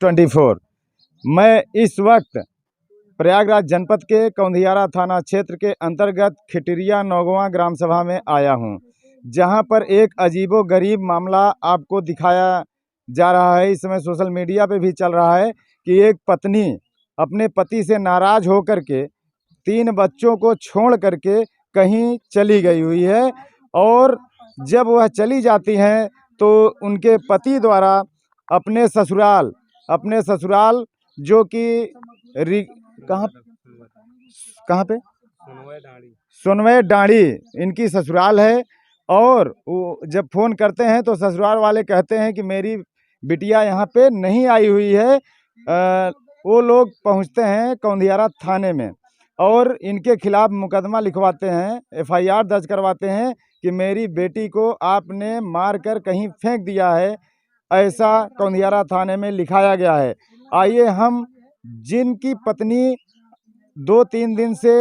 24। मैं इस वक्त प्रयागराज जनपद के कौंधियारा थाना क्षेत्र के अंतर्गत खिटरिया नौगवां ग्राम सभा में आया हूं, जहां पर एक अजीबोगरीब मामला आपको दिखाया जा रहा है। इस समय सोशल मीडिया पे भी चल रहा है कि एक पत्नी अपने पति से नाराज होकर के 3 बच्चों को छोड़ करके कहीं चली गई हुई है, और जब वह चली जाती हैं तो उनके पति द्वारा अपने ससुराल जो कि कहाँ कहाँ पे सोनवे डांडी इनकी ससुराल है। और वो जब फ़ोन करते हैं तो ससुराल वाले कहते हैं कि मेरी बिटिया यहाँ पे नहीं आई हुई है। वो लोग पहुँचते हैं कौंधियारा थाने में और इनके खिलाफ़ मुकदमा लिखवाते हैं, FIR दर्ज करवाते हैं कि मेरी बेटी को आपने मार कर कहीं फेंक दिया है, ऐसा कौंधियारा थाने में लिखाया गया है। आइए हम जिनकी पत्नी 2-3 दिन से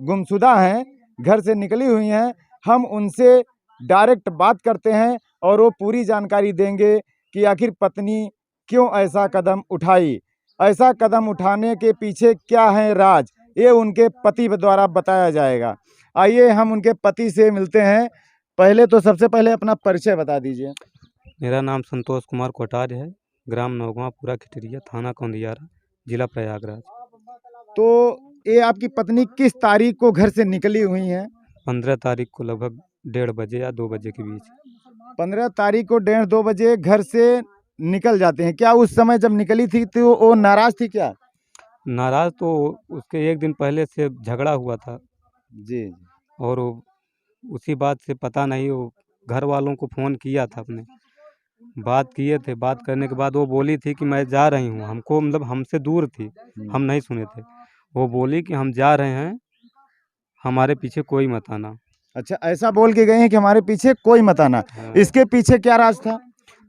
गुमशुदा हैं, घर से निकली हुई हैं, हम उनसे डायरेक्ट बात करते हैं और वो पूरी जानकारी देंगे कि आखिर पत्नी क्यों ऐसा कदम उठाई, ऐसा कदम उठाने के पीछे क्या है राज, ये उनके पति द्वारा बताया जाएगा। आइए हम उनके पति से मिलते हैं। पहले तो सबसे पहले अपना परिचय बता दीजिए। मेरा नाम संतोष कुमार कोठारी है, ग्राम नौगवां, पूरा खिटरिया, थाना कौंधियारा, जिला प्रयागराज। तो ये आपकी पत्नी किस तारीख को घर से निकली हुई हैं? 15 तारीख को लगभग 1:30 बजे या 2 बजे के बीच। 15 तारीख को 1:30-2 बजे घर से निकल जाते हैं। क्या उस समय जब निकली थी तो वो नाराज थी क्या? नाराज़ तो उसके 1 दिन पहले से झगड़ा हुआ था जी। और उसी बात से पता नहीं, वो घर वालों को फ़ोन किया था अपने, बात किए थे। बात करने के बाद वो बोली थी कि मैं जा रही हूँ, हमको मतलब हमसे दूर थी, हम नहीं सुने थे। वो बोली कि हम जा रहे हैं, हमारे पीछे कोई मत आना। अच्छा, ऐसा बोल के गए हैं कि हमारे पीछे कोई मत आना। हाँ। इसके पीछे क्या राज था?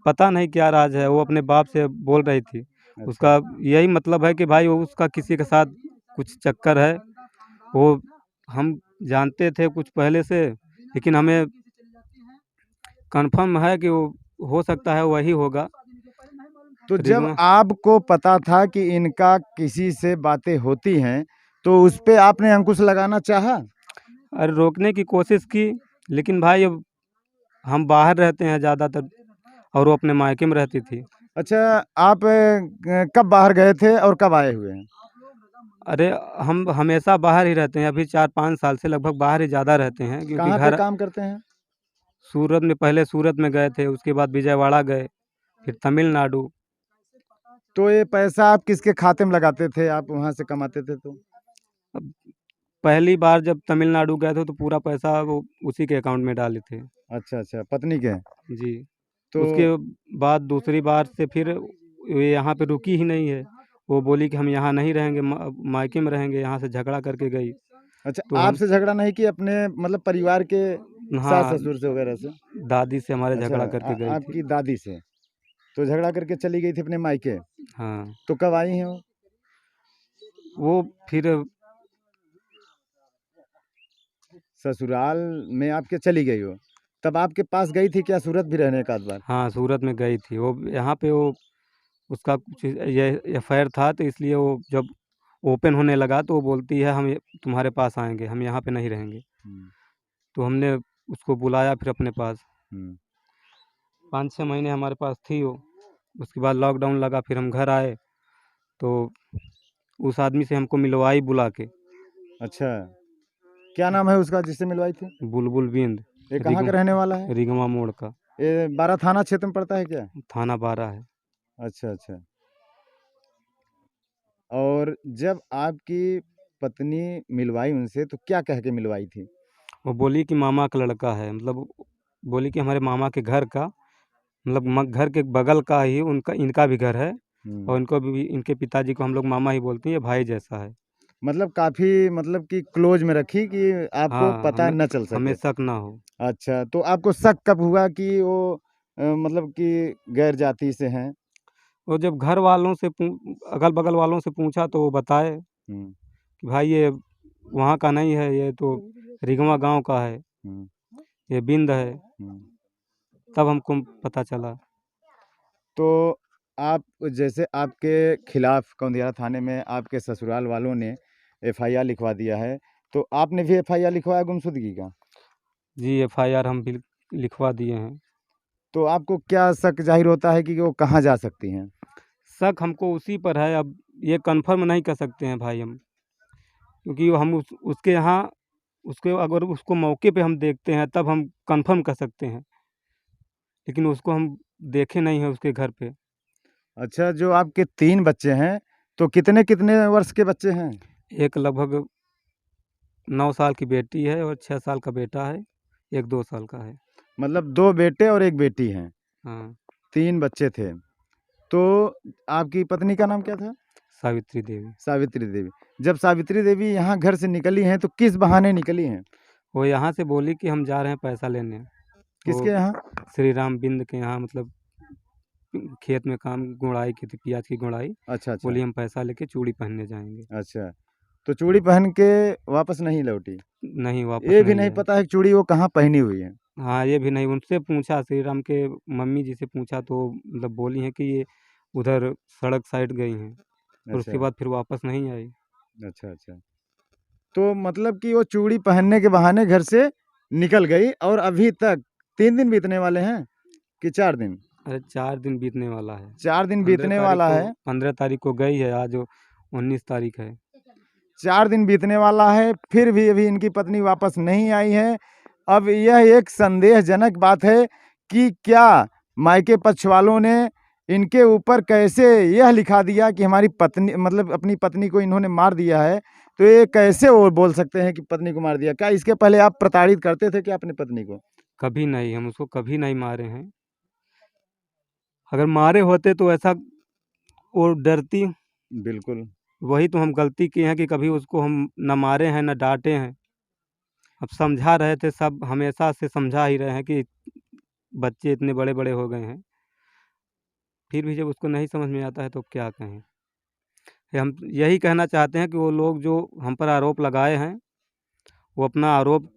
पता नहीं क्या राज है, वो अपने बाप से बोल रही थी। उसका यही मतलब है कि भाई वो उसका किसी के साथ कुछ चक्कर है। वो हम जानते थे कुछ पहले से, लेकिन हमें कन्फर्म है कि वो हो सकता है वही होगा। तो जब रिगमा आपको पता था कि इनका किसी से बातें होती हैं, तो उस पे आपने अंकुश लगाना चाहा? अरे रोकने की कोशिश की, लेकिन भाई अब हम बाहर रहते हैं ज़्यादातर और वो अपने मायके में रहती थी। अच्छा, आप कब बाहर गए थे और कब आए हुए हैं? अरे हम हमेशा बाहर ही रहते हैं, अभी 4-5 साल से लगभग बाहर ही ज़्यादा रहते हैं, क्योंकि कहाँ पे घर काम करते हैं? सूरत में, पहले सूरत में गए थे, उसके बाद विजयवाड़ा गए, फिर तमिलनाडु। तो ये पैसा आप किसके खाते में लगाते थे? आप वहाँ से कमाते थे तो? अब पहली बार जब तमिलनाडु गए थे तो पूरा पैसा वो उसी के अकाउंट में डाले थे। अच्छा, पत्नी के। जी। तो उसके बाद दूसरी बार से फिर ये यहाँ पे रुकी ही नहीं है। वो बोली कि हम यहाँ नहीं रहेंगे, मायके में रहेंगे, यहाँ से झगड़ा करके गई। अच्छा, तो हम आपसे झगड़ा नहीं की अपने मतलब परिवार के हाँ, सास-ससुर से वगैरह से? दादी से हमारे अच्छा, झगड़ा करके गई थी। आपकी दादी से। तो झगड़ा करके चली गई थी अपने मायके। हाँ, तो कब आई हैं वो? वो फिर ससुराल में आपके चली गई हो। तब आपके पास गई थी क्या सूरत भी रहने एक आध बार? हाँ, सूरत में गई थी। वो यहाँ पे वो उसका कुछ ये एफआईआर था, तो इसलिए वो जब ओपन होने लगा तो वो बोलती है हम तुम्हारे पास आएँगे, हम यहाँ पे नहीं रहेंगे। हुँ, तो हमने उसको बुलाया फिर अपने पास। हुँ। 5-6 महीने हमारे पास थी वो। उसके बाद लॉकडाउन लगा, फिर हम घर आए, तो उस आदमी से हमको मिलवाई बुला के। अच्छा, क्या नाम है उसका जिससे मिलवाई थी? बुलबुल बिंद, ये कहाँ का रहने वाला है? रिगमा मोड़ का। ये 12 थाना क्षेत्र में पड़ता है क्या? थाना 12 है। अच्छा। और जब आपकी पत्नी मिलवाई उनसे तो क्या कह के मिलवाई थी? वो बोली कि मामा का लड़का है, मतलब बोली कि हमारे मामा के घर का, मतलब घर के बगल का ही उनका इनका भी घर है, और हुँ। इनको भी, इनके पिताजी को हम लोग मामा ही बोलते हैं, ये भाई जैसा है। मतलब काफ़ी मतलब कि क्लोज़ में रखी कि आपको हाँ, पता न चल हमें सके। शक ना हो। अच्छा, तो आपको शक कब हुआ कि वो मतलब कि गैर जाति से हैं? और जब घर वालों से अगल-बगल वालों से पूछा तो वो बताए हुँ, कि भाई ये वहाँ का नहीं है, ये तो रिगवा गाँव का है, हुँ, ये बिंद है। हुँ। तब हमको पता चला। तो आप जैसे आपके खिलाफ कौंदियारा थाने में आपके ससुराल वालों ने एफआईआर लिखवा दिया है, तो आपने भी एफआईआर लिखवाया गुमशुदगी का? जी एफआईआर हम भी लिखवा दिए हैं। तो आपको क्या शक जाहिर होता है कि वो कहाँ जा सकती हैं? शक हमको उसी पर है, अब ये कंफर्म नहीं कर सकते हैं भाई हम, क्योंकि हम उसके यहाँ उसके अगर उसको मौके पे हम देखते हैं तब हम कंफर्म कर सकते हैं, लेकिन उसको हम देखे नहीं हैं उसके घर पे। अच्छा, जो आपके 3 बच्चे हैं, तो कितने-कितने वर्ष के बच्चे हैं? एक लगभग 9 साल की बेटी है और 6 साल का बेटा है, एक 2 साल का है। मतलब 2 बेटे और 1 बेटी हैं, हाँ, 3 बच्चे थे। तो आपकी पत्नी का नाम क्या था? सावित्री देवी। सावित्री देवी। जब सावित्री देवी यहाँ घर से निकली हैं, तो किस बहाने निकली हैं? वो यहाँ से बोली कि हम जा रहे हैं पैसा लेने। किसके वो यहाँ? श्री राम बिंद के यहाँ, मतलब खेत में काम गुड़ाई की थी, प्याज की गुड़ाई। अच्छा, अच्छा। बोली हम पैसा लेके चूड़ी पहनने जाएंगे। अच्छा, तो चूड़ी पहन के वापस नहीं लौटी? नहीं, वापस ये भी नहीं नहीं आए। पता है कि चूड़ी वो कहाँ पहनी हुई है? हाँ, ये भी नहीं, उनसे पूछा, श्री राम के मम्मी जी से पूछा तो मतलब बोली हैं कि ये उधर सड़क साइड गई हैं, और उसके अच्छा, बाद फिर वापस नहीं आई। अच्छा, अच्छा। तो मतलब कि वो चूड़ी पहनने के बहाने घर से निकल गई और अभी तक 3 दिन बीतने वाले हैं कि 4 दिन? अरे 4 दिन बीतने वाला है। 4 दिन 15 बीतने तारीख वाला को है। 15 तारीख को गई है, आज 19 तारीख है। 4 दिन बीतने वाला है, फिर भी अभी इनकी पत्नी वापस नहीं आई है। अब यह एक संदेहजनक बात है कि क्या मायके पक्ष वालों ने इनके ऊपर कैसे यह लिखा दिया कि हमारी पत्नी, मतलब अपनी पत्नी को इन्होंने मार दिया है, तो ये कैसे वो बोल सकते हैं कि पत्नी को मार दिया? क्या इसके पहले आप प्रताड़ित करते थे क्या अपनी पत्नी को? कभी नहीं, हम उसको कभी नहीं मारे हैं। अगर मारे होते तो ऐसा वो डरती। बिल्कुल। वही तो हम गलती किए हैं कि कभी उसको हम न मारे हैं, न डाँटे हैं। अब समझा रहे थे, सब हमेशा से समझा ही रहे हैं कि बच्चे इतने बड़े-बड़े हो गए हैं। फिर भी जब उसको नहीं समझ में आता है तो क्या कहें? हम यही कहना चाहते हैं कि वो लोग जो हम पर आरोप लगाए हैं, वो अपना आरोप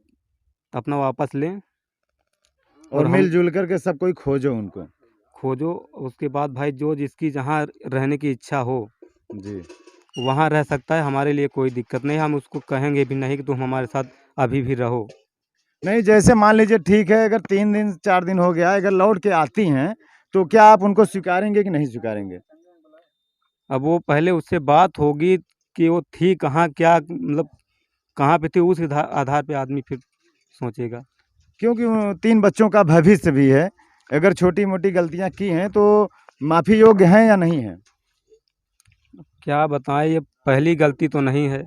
अपना वापस लें, और और हम मिल-जुल कर के सब कोई खोजो उनको। खोजो। उसके बाद भाई जो जिसकी जहाँ रहने की इच्छा हो, जी। वहाँ रह सकता है, हमारे लिए कोई दिक्कत नहीं है। हम उसको कहेंगे भी नहीं कि तुम हमारे साथ अभी भी रहो। नहीं, जैसे मान लीजिए ठीक है, अगर 3 दिन 4 दिन हो गया, अगर लौट के आती हैं, तो क्या आप उनको स्वीकारेंगे कि नहीं स्वीकारेंगे? अब वो पहले उससे बात होगी कि वो थी कहाँ, क्या मतलब कहाँ पे थी, उस आधार पे आदमी फिर सोचेगा। क्योंकि वो 3 बच्चों का भविष्य भी है। अगर छोटी-मोटी गलतियाँ की हैं, तो माफ़ी योग्य हैं या नहीं हैं? क्या बताएँ, ये पहली गलती तो नहीं है।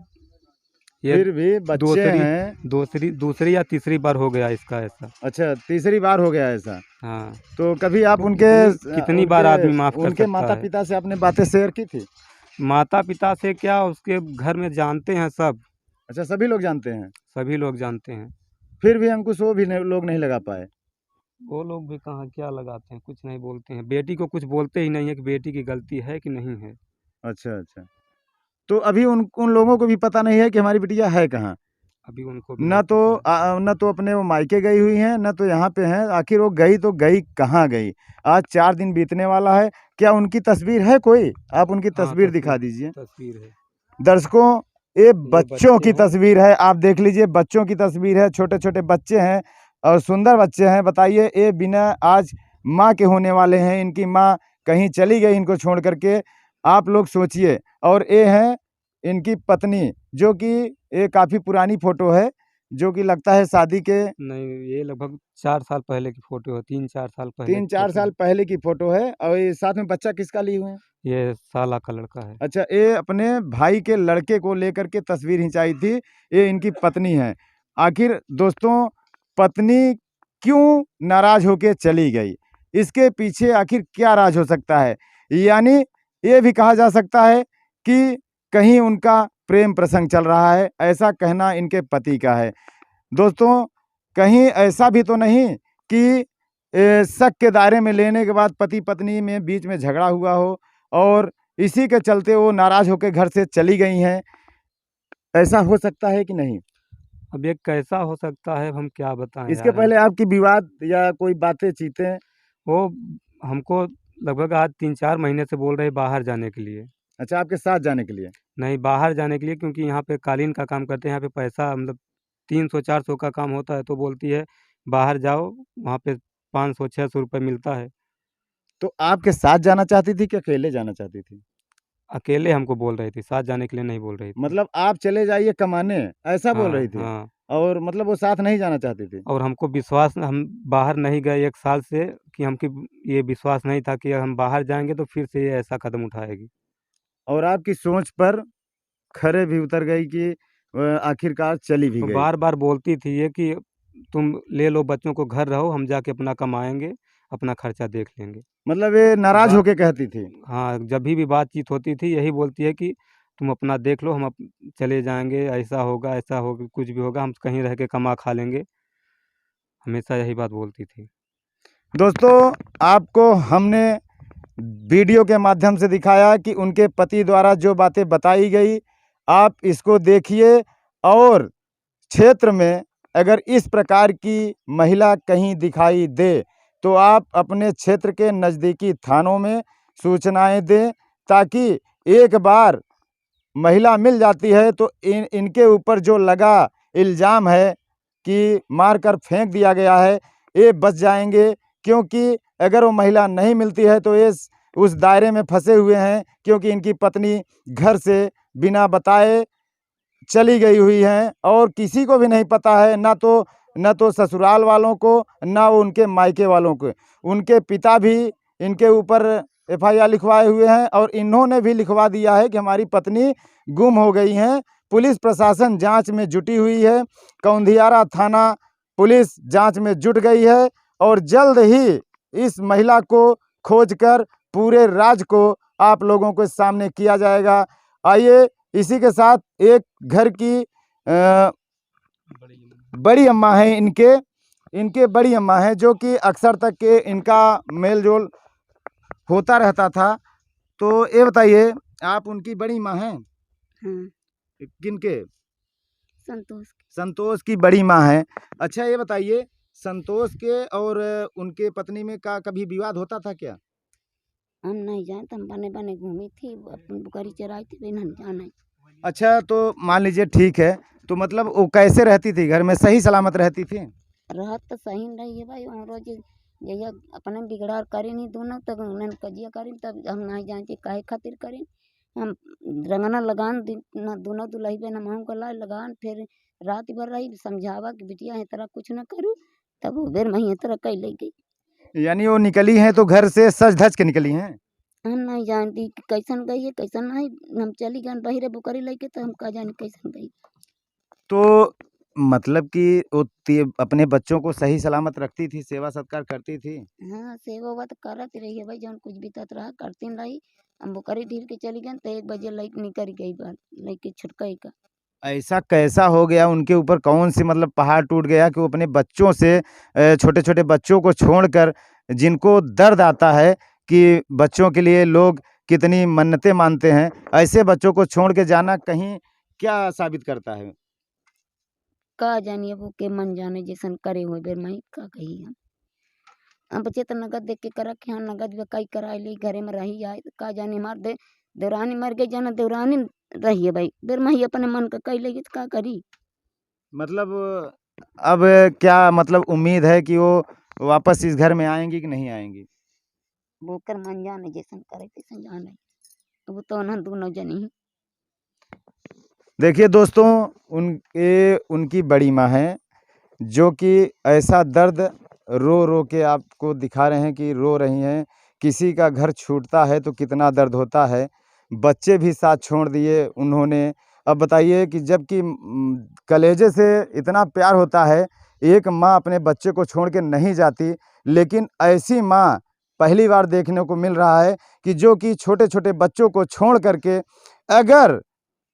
ये फिर भी बच्चे दूसरी हैं। दूसरी दूसरी या तीसरी बार हो गया इसका ऐसा। अच्छा, तीसरी बार हो गया ऐसा। हाँ, तो कभी आप तो उनके कितनी बार उनके आदमी माफ़ कर उनके सकता है? माता-पिता से आपने बातें शेयर की थी? माता-पिता से क्या, उसके घर में जानते हैं सब, अच्छा, सभी लोग जानते हैं। सभी लोग जानते हैं। फिर भी अंकुश वो भी नहीं, लोग नहीं लगा पाए। वो लोग भी कहाँ क्या लगाते हैं, कुछ नहीं बोलते हैं। बेटी को कुछ बोलते ही नहीं है कि बेटी की गलती है कि नहीं है। अच्छा, अच्छा। तो अभी उन उन लोगों को भी पता नहीं है कि हमारी बिटिया है कहाँ? अभी उनको भी नहीं पता है। न तो अपने वो मायके गई हुई हैं, न तो यहाँ पे हैं। आखिर वो गई तो गई कहाँ गई? आज 4 दिन बीतने वाला है। क्या उनकी तस्वीर है कोई? आप उनकी हाँ, तस्वीर दिखा दीजिए। तस्वीर है। दर्शकों, ये बच्चों बच्चे की हैं। तस्वीर है। आप देख लीजिए, बच्चों की तस्वीर है। छोटे-छोटे बच्चे हैं और सुंदर बच्चे हैं। बताइए, ये बिना आज माँ के होने वाले हैं। इनकी माँ कहीं चली गई इनको छोड़ कर के। आप लोग सोचिए। और ये हैं इनकी पत्नी, जो कि ये काफ़ी पुरानी फ़ोटो है, जो कि लगता है शादी के नहीं, ये लगभग 4 साल पहले की फ़ोटो है, 3-4 साल पहले की 3-4 फ़ोटो साल है। पहले की फ़ोटो है। और ये साथ में बच्चा किसका लिए हुए हैं? ये साला का लड़का है। अच्छा, ये अपने भाई के लड़के को लेकर के तस्वीर खिंचाई थी। ये इनकी पत्नी है। आखिर दोस्तों, पत्नी क्यों नाराज़ होके चली गई? इसके पीछे आखिर क्या राज हो सकता है? यानी ये भी कहा जा सकता है कि कहीं उनका प्रेम प्रसंग चल रहा है, ऐसा कहना इनके पति का है। दोस्तों, कहीं ऐसा भी तो नहीं कि शक के दायरे में लेने के बाद पति-पत्नी में बीच में झगड़ा हुआ हो और इसी के चलते वो नाराज़ होके घर से चली गई हैं, ऐसा हो सकता है कि नहीं? अब ये कैसा हो सकता है, हम क्या बताएँ इसके यार। हम पहले आपकी विवाद या कोई बातें-चीतें? वो हमको लगभग आज 3-4 महीने से बोल रहे बाहर जाने के लिए। अच्छा, आपके साथ जाने के लिए? नहीं, बाहर जाने के लिए, क्योंकि यहाँ पे कालीन का काम करते हैं, यहाँ पे पैसा मतलब 300-400 का काम होता है, तो बोलती है बाहर जाओ, वहाँ पे 500-600 रुपये मिलता है। तो आपके साथ जाना चाहती थी कि अकेले जाना चाहती थी? अकेले हमको बोल रही थी, साथ जाने के लिए नहीं बोल रही थी। मतलब आप चले जाइए कमाने, ऐसा बोल हाँ, रही थी? हाँ। और मतलब वो साथ नहीं जाना चाहती थी? और हमको विश्वास, हम बाहर नहीं गए 1 साल से, कि हमकी ये विश्वास नहीं था कि हम बाहर जाएँगे तो फिर से ये ऐसा कदम उठाएगी। और आपकी सोच पर खरे भी उतर गई कि आखिरकार चली भी तो गई। बार-बार बोलती थी ये कि तुम ले लो बच्चों को, घर रहो, हम जाके अपना कमाएँगे, अपना खर्चा देख लेंगे। मतलब ये नाराज़ बा होके कहती थी? हाँ, जभी भी बातचीत होती थी यही बोलती है कि तुम अपना देख लो, हम चले जाएँगे, ऐसा होगा, कुछ भी होगा, हम कहीं रह के कमा खा लेंगे। हमेशा यही बात बोलती थी। दोस्तों, आपको हमने वीडियो के माध्यम से दिखाया कि उनके पति द्वारा जो बातें बताई गई, आप इसको देखिए और क्षेत्र में अगर इस प्रकार की महिला कहीं दिखाई दे, तो आप अपने क्षेत्र के नज़दीकी थानों में सूचनाएँ दें, ताकि एक बार महिला मिल जाती है तो इनके ऊपर जो लगा इल्ज़ाम है कि मारकर फेंक दिया गया है, ये बच जाएँगे। क्योंकि अगर वो महिला नहीं मिलती है तो ये उस दायरे में फँसे हुए हैं, क्योंकि इनकी पत्नी घर से बिना बताए चली गई हुई हैं और किसी को भी नहीं पता है, ना तो ससुराल वालों को, ना वो उनके मायके वालों को। उनके पिता भी इनके ऊपर एफआईआर लिखवाए हुए हैं और इन्होंने भी लिखवा दिया है कि हमारी पत्नी गुम हो गई हैं। पुलिस प्रशासन जांच में जुटी हुई है। कौंधियारा थाना पुलिस जांच में जुट गई है और जल्द ही इस महिला को खोजकर पूरे राज्य को आप लोगों के सामने किया जाएगा। आइए, इसी के साथ एक घर की बड़ी अम्मा है, इनके बड़ी अम्मा है, जो कि अक्सर तक के इनका मेल-जोल होता रहता था। तो ये बताइए, आप उनकी बड़ी माँ हैं? हाँ, किनके? संतोष की। संतोष की बड़ी माँ हैं। अच्छा, ये बताइए, संतोष के और उनके पत्नी में का कभी विवाद होता था क्या? हम नहीं जानते, हम बने-बने घूमी थी, अपन बकरी चराई थी, बिन हम जाने। अच्छा, तो मान लीजिए ठीक है, तो मतलब वो कैसे रहती थी? घर में सही सलामत रहती थी? रहत तो सही नहीं है भाई, वहाँ रोज जहिया अपने बिगड़ा करी नहीं दोनों, तब उन्हें कजिया करी, तब हम नहीं जानते काहे खातिर करी। हम रंगना लगान न दोनों दुल्ही बहन हम गला लगान, फिर रात भर रही समझावा कि बिटिया है तरह कुछ न करू, तब वो बेर मही तरह कई ले गई। यानी वो निकली हैं तो घर से सज-धज के निकली हैं? हम नहीं जानती कि कैसन गई है कैसन नहीं, हम चली गन बहिरे बुकरी लेके, तो हम का जाने कैसन गई। तो मतलब कि वो अपने बच्चों को सही सलामत रखती थी, सेवा सत्कार करती थी? हाँ, सेवा वेवा तो करत रही है भाई, जौन कुछ बीतत रहा करती रही। हम बोकरी ढील के चली गई तो 1 बजे लाइट निकल गई बात, लइके छुटकई का। ऐसा कैसा हो गया उनके ऊपर, कौन-सी मतलब पहाड़ टूट गया कि वो अपने बच्चों से छोटे-छोटे बच्चों को छोड़कर, जिनको दर्द आता है कि बच्चों के लिए लोग कितनी मन्नतें मानते हैं, ऐसे बच्चों को छोड़ के जाना कहीं क्या साबित करता है? का जानिए वो के मन जाने जैसन करे होए बेर मही का कही हम। हम बच्चे तो नगद देख के करत के, हाँ नगद वे कई कराए ली घरे में रही आए, तो का जाने हमार देवरानी मर गई, जाना देवरानी रही है भाई, बेर मही अपने मन का कई लेगी तो का करी। मतलब अब क्या मतलब उम्मीद है कि वो वापस इस घर में आएँगी कि नहीं आएँगी? वो कर मन जाने जैसन करे तैसन जाने। वो तो उन्हन दोनों जनी। देखिए दोस्तों, उनकी बड़ी माँ हैं, जो कि ऐसा दर्द रो-रो के आपको दिखा रहे हैं कि रो रही हैं। किसी का घर छूटता है तो कितना दर्द होता है। बच्चे भी साथ छोड़ दिए उन्होंने। अब बताइए कि जबकि कलेजे से इतना प्यार होता है, एक माँ अपने बच्चे को छोड़ के नहीं जाती, लेकिन ऐसी माँ पहली बार देखने को मिल रहा है कि जो कि छोटे-छोटे बच्चों को छोड़ कर के अगर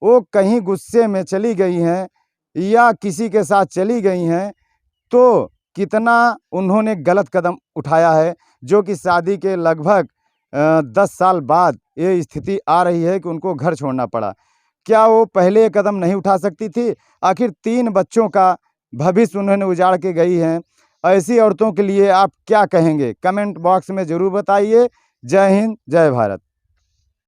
वो कहीं गुस्से में चली गई हैं या किसी के साथ चली गई हैं, तो कितना उन्होंने गलत कदम उठाया है, जो कि शादी के लगभग 10 साल बाद ये स्थिति आ रही है कि उनको घर छोड़ना पड़ा। क्या वो पहले ये कदम नहीं उठा सकती थी? आखिर 3 बच्चों का भविष्य उन्होंने उजाड़ के गई हैं। ऐसी औरतों के लिए आप क्या कहेंगे? कमेंट बॉक्स में ज़रूर बताइए। जय हिंद, जय भारत।